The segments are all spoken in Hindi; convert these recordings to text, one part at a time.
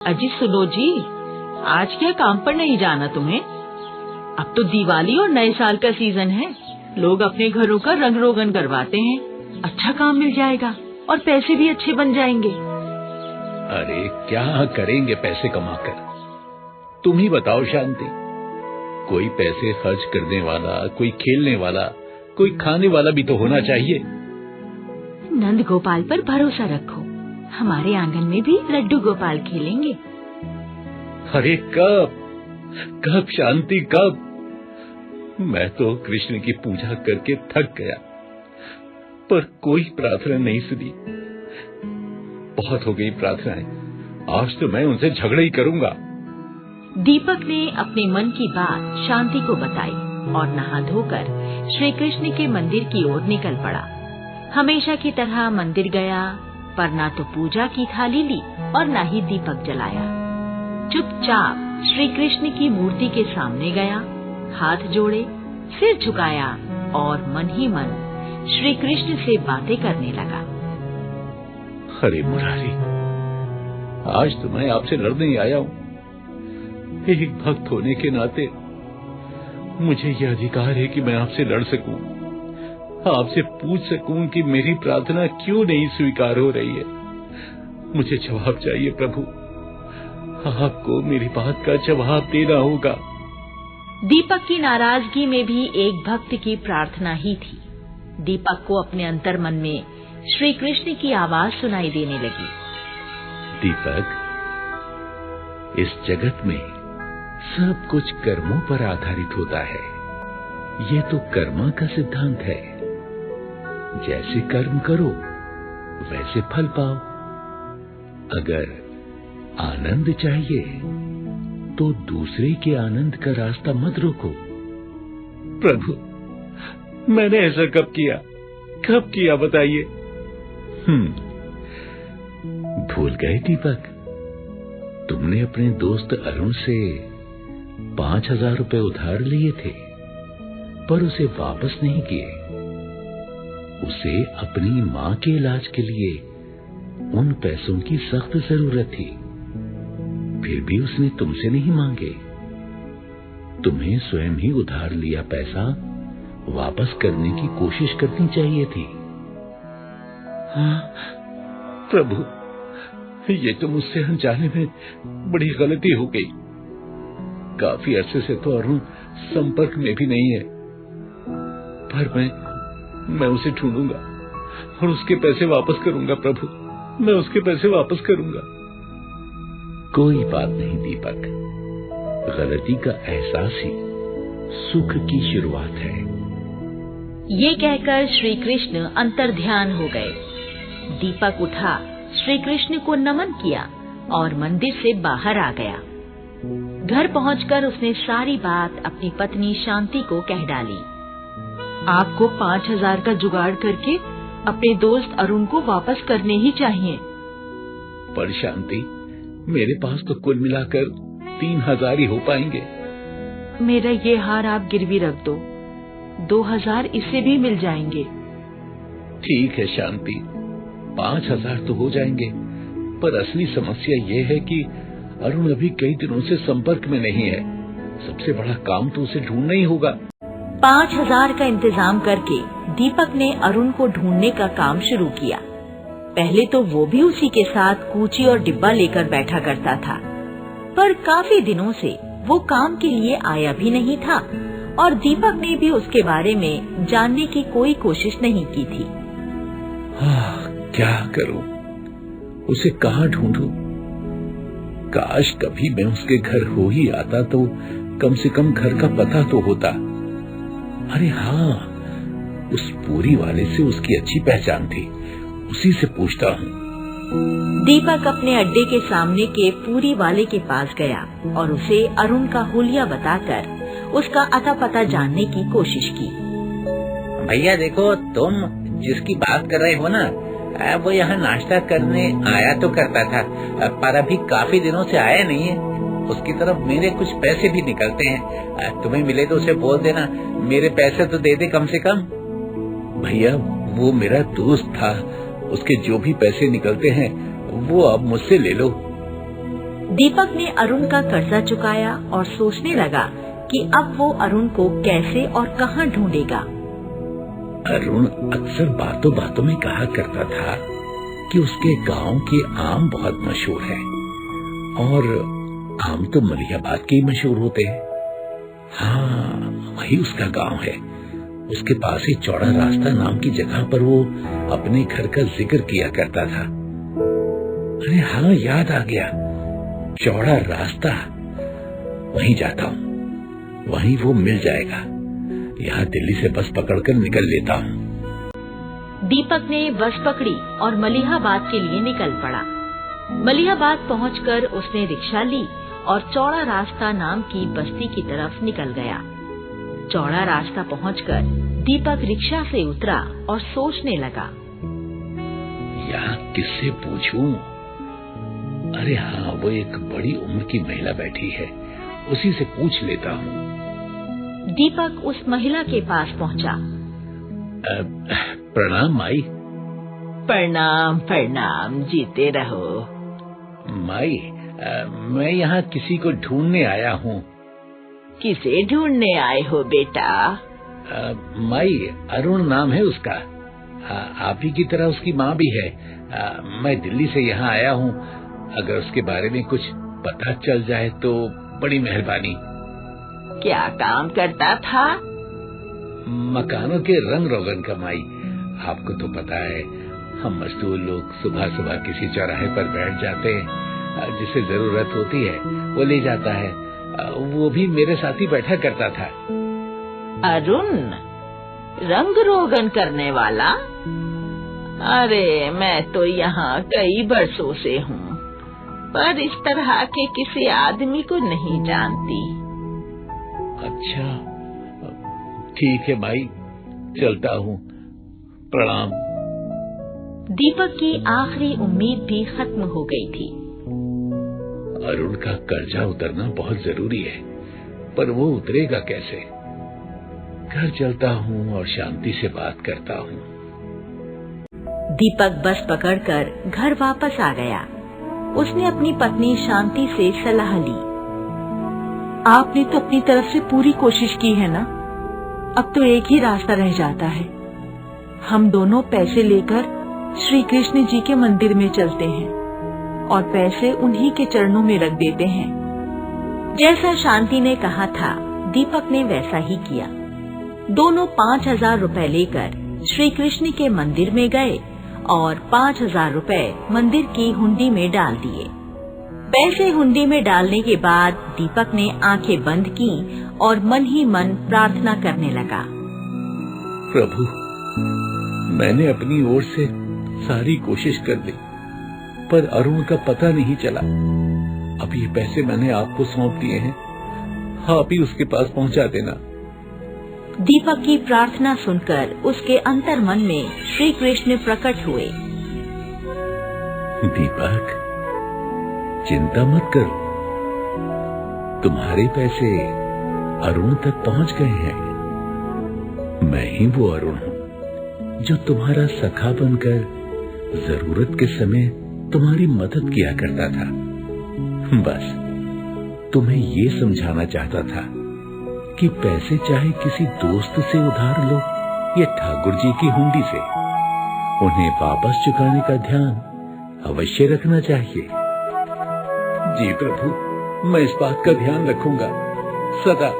अजी सुनो जी, आज क्या काम पर नहीं जाना तुम्हें? अब तो दिवाली और नए साल का सीजन है। लोग अपने घरों का रंग रोगन करवाते हैं। अच्छा काम मिल जाएगा और पैसे भी अच्छे बन जाएंगे। अरे क्या करेंगे पैसे कमाकर? तुम ही बताओ शांति। कोई पैसे खर्च करने वाला, कोई खेलने वाला, कोई खाने वाला भी तो होना चाहिए। नंद गोपाल पर भरोसा रखो, हमारे आंगन में भी लड्डू गोपाल खेलेंगे। अरे कब कब शांति, कब? मैं तो कृष्ण की पूजा करके थक गया, पर कोई प्रार्थना नहीं सुनी। बहुत हो गई प्रार्थनाएं, आज तो मैं उनसे झगड़ा ही करूंगा। दीपक ने अपने मन की बात शांति को बताई और नहा धोकर श्री कृष्ण के मंदिर की ओर निकल पड़ा। हमेशा की तरह मंदिर गया, पर ना तो पूजा की थाली ली और ना ही दीपक जलाया। चुपचाप श्री कृष्ण की मूर्ति के सामने गया, हाथ जोड़े, सिर झुकाया और मन ही मन श्री कृष्ण से बातें करने लगा। अरे मुरारी, आज तो मैं आपसे लड़ने ही आया हूँ। एक भक्त होने के नाते मुझे यह अधिकार है कि मैं आपसे लड़ सकूं, आपसे पूछ सकूं कि मेरी प्रार्थना क्यों नहीं स्वीकार हो रही है। मुझे जवाब चाहिए प्रभु, आपको मेरी बात का जवाब देना होगा। दीपक की नाराजगी में भी एक भक्त की प्रार्थना ही थी। दीपक को अपने अंतर मन में श्री कृष्ण की आवाज सुनाई देने लगी। दीपक, इस जगत में सब कुछ कर्मों पर आधारित होता है। ये तो कर्मा का सिद्धांत है। जैसे कर्म करो वैसे फल पाओ। अगर आनंद चाहिए तो दूसरे के आनंद का रास्ता मत रोको। प्रभु, मैंने ऐसा कब किया बताइए। भूल गए दीपक, तुमने अपने दोस्त अरुण से 5,000 रुपए उधार लिए थे, पर उसे वापस नहीं किए। उसे अपनी मां के इलाज के लिए उन पैसों की सख्त जरूरत थी, फिर भी उसने तुमसे नहीं मांगे। तुम्हें स्वयं ही उधार लिया पैसा वापस करने की कोशिश करनी चाहिए थी। हाँ प्रभु, ये तो मुझसे अनजाने में बड़ी गलती हो गई। काफी अरसे से तो अरुण संपर्क में भी नहीं है, पर मैं उसे ढूंढूंगा और उसके पैसे वापस करूंगा। प्रभु, मैं उसके पैसे वापस करूंगा। कोई बात नहीं दीपक, गलती का एहसास ही सुख की शुरुआत है। ये कहकर श्री कृष्ण अंतर्ध्यान हो गए। दीपक उठा, श्री कृष्ण को नमन किया और मंदिर से बाहर आ गया। घर पहुंचकर उसने सारी बात अपनी पत्नी शांति को कह डाली। आपको 5,000 का जुगाड़ करके अपने दोस्त अरुण को वापस करने ही चाहिए। पर शांति, मेरे पास तो कुल मिलाकर 3,000 ही हो पाएंगे। मेरा ये हार आप गिरवी रख दो, 2,000 इससे भी मिल जाएंगे। ठीक है शांति, 5,000 तो हो जाएंगे, पर असली समस्या ये है कि अरुण अभी कई दिनों से संपर्क में नहीं है। सबसे बड़ा काम तो उसे ढूंढना ही होगा। 5,000 का इंतजाम करके दीपक ने अरुण को ढूंढने का काम शुरू किया। पहले तो वो भी उसी के साथ कूची और डिब्बा लेकर बैठा करता था, पर काफी दिनों से वो काम के लिए आया भी नहीं था और दीपक ने भी उसके बारे में जानने की कोई कोशिश नहीं की थी। क्या करूं, उसे कहाँ ढूंढूं? काश कभी मैं उसके घर हो ही आता तो कम से कम घर का पता तो होता। अरे हाँ, उस पूरी वाले से उसकी अच्छी पहचान थी, उसी से पूछता हूँ। दीपक अपने अड्डे के सामने के पूरी वाले के पास गया और उसे अरुण का हुलिया बताकर उसका अता पता जानने की कोशिश की। भैया देखो, तुम जिसकी बात कर रहे हो ना, वो यहाँ नाश्ता करने आया तो करता था, पर अभी काफी दिनों से आया नहीं है। उसकी तरफ मेरे कुछ पैसे भी निकलते हैं, तुम्हें मिले तो उसे बोल देना मेरे पैसे तो दे दे कम से कम। भैया, वो मेरा दोस्त था, उसके जो भी पैसे निकलते हैं वो अब मुझसे ले लो। दीपक ने अरुण का कर्जा चुकाया और सोचने लगा कि अब वो अरुण को कैसे और कहाँ ढूंढेगा। अरुण अक्सर बातों बातों में कहा करता था कि उसके गांव के आम बहुत मशहूर हैं और आम तो मलिहाबाद के ही मशहूर होते हैं। हाँ, वही उसका गांव है। उसके पास ही चौड़ा रास्ता नाम की जगह पर वो अपने घर का जिक्र किया करता था। अरे हाँ, याद आ गया, चौड़ा रास्ता। वहीं जाता हूँ, वहीं वो मिल जाएगा। यहाँ दिल्ली से बस पकड़कर निकल लेता हूँ। दीपक ने बस पकड़ी और मलिहाबाद के लिए निकल पड़ा। मलिहाबाद पहुंचकर उसने रिक्शा ली और चौड़ा रास्ता नाम की बस्ती की तरफ निकल गया। चौड़ा रास्ता पहुंचकर दीपक रिक्शा से उतरा और सोचने लगा, यहाँ किससे पूछूं? अरे हाँ, वो एक बड़ी उम्र की महिला बैठी है, उसी से पूछ लेता हूँ। दीपक उस महिला के पास पहुंचा। प्रणाम माई। प्रणाम प्रणाम, जीते रहो। माई, मैं यहाँ किसी को ढूंढने आया हूँ। किसे ढूंढने आए हो बेटा? माई, अरुण नाम है उसका। आप ही की तरह उसकी माँ भी है। मैं दिल्ली से यहाँ आया हूँ। अगर उसके बारे में कुछ पता चल जाए तो बड़ी मेहरबानी। क्या काम करता था? मकानों के रंग रोगन का माई। आपको तो पता है, हम मजदूर लोग सुबह सुबह किसी चौराहे पर बैठ जाते हैं, जिसे जरूरत होती है वो ले जाता है। वो भी मेरे साथ ही बैठा करता था। अरुण, रंग रोगन करने वाला? अरे मैं तो यहाँ कई बरसों से हूँ, पर इस तरह के किसी आदमी को नहीं जानती। अच्छा, ठीक है माई, चलता हूँ। प्रणाम। दीपक की आखिरी उम्मीद भी खत्म हो गई थी। अरुण का कर्जा उतरना बहुत जरूरी है, पर वो उतरेगा कैसे? घर चलता हूँ और शांति से बात करता हूँ। दीपक बस पकड़कर घर वापस आ गया। उसने अपनी पत्नी शांति से सलाह ली। आपने तो अपनी तरफ से पूरी कोशिश की है ना? अब तो एक ही रास्ता रह जाता है। हम दोनों पैसे लेकर श्री कृष्ण जी के मंदिर में चलते हैं और पैसे उन्हीं के चरणों में रख देते हैं। जैसा शांति ने कहा था, दीपक ने वैसा ही किया। दोनों 5,000 रुपए लेकर श्री कृष्ण के मंदिर में गए और 5,000 रुपए मंदिर की हुंडी में डाल दिए। पैसे हुंडी में डालने के बाद दीपक ने आंखें बंद की और मन ही मन प्रार्थना करने लगा। प्रभु, मैंने अपनी ओर से सारी कोशिश कर ली, पर अरुण का पता नहीं चला। अब ये पैसे मैंने आपको सौंप दिए हैं, आप ही उसके पास पहुंचा देना। दीपक की प्रार्थना सुनकर उसके अंतर्मन में श्री कृष्ण प्रकट हुए। दीपक, चिंता मत करो, तुम्हारे पैसे अरुण तक पहुंच गए हैं। मैं ही वो अरुण हूँ जो तुम्हारा सखा बनकर जरूरत के समय तुम्हारी मदद किया करता था। बस तुम्हें ये समझाना चाहता था कि पैसे चाहे किसी दोस्त से उधार लो या ठाकुर जी की हुंडी से, उन्हें वापस चुकाने का ध्यान अवश्य रखना चाहिए। जी प्रभु, मैं इस बात का ध्यान रखूंगा सदा।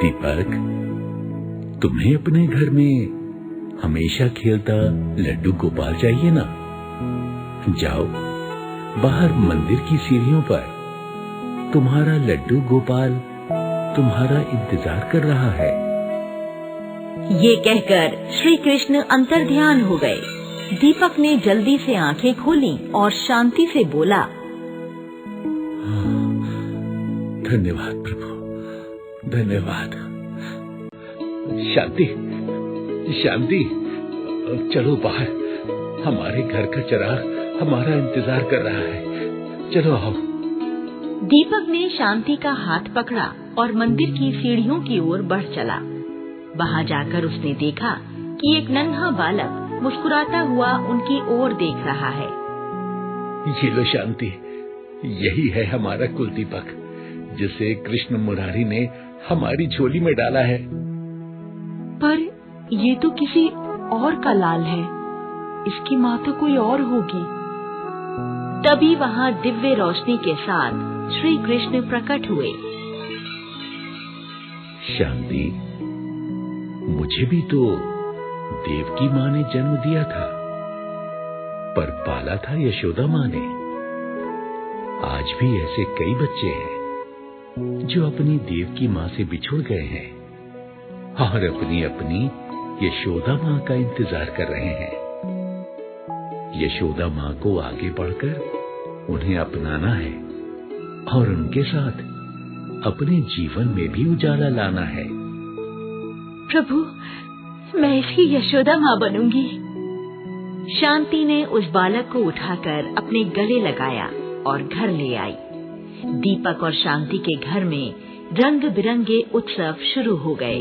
दीपक, तुम्हें अपने घर में हमेशा खेलता लड्डू गोपाल चाहिए ना? जाओ, बाहर मंदिर की सीढ़ियों पर तुम्हारा लड्डू गोपाल तुम्हारा इंतजार कर रहा है। ये कहकर श्री कृष्ण अंतर्ध्यान हो गए। दीपक ने जल्दी से आंखें खोली और शांति से बोला, धन्यवाद प्रभु, धन्यवाद। शांति, शांति, चलो बाहर, हमारे घर का चिराग हमारा इंतजार कर रहा है, चलो आओ। दीपक ने शांति का हाथ पकड़ा और मंदिर की सीढ़ियों की ओर बढ़ चला। वहां जाकर उसने देखा कि एक नन्हा बालक मुस्कुराता हुआ उनकी ओर देख रहा है। ये लो शांति, यही है हमारा कुल दीपक, जिसे कृष्ण मुरारी ने हमारी झोली में डाला है। पर ये तो किसी और का लाल है, इसकी माँ तो कोई और होगी। तभी वहाँ दिव्य रोशनी के साथ श्री कृष्ण प्रकट हुए। शांति, मुझे भी तो देवकी माँ ने जन्म दिया था, पर पाला था यशोदा माँ ने। आज भी ऐसे कई बच्चे हैं जो अपनी देवकी माँ से बिछुड़ गए हैं और अपनी अपनी यशोदा माँ का इंतजार कर रहे हैं। यशोदा माँ को आगे बढ़कर उन्हें अपनाना है और उनके साथ अपने जीवन में भी उजाला लाना है। प्रभु, मैं इसकी यशोदा माँ बनूंगी। शांति ने उस बालक को उठाकर अपने गले लगाया और घर ले आई। दीपक और शांति के घर में रंग बिरंगे उत्सव शुरू हो गए।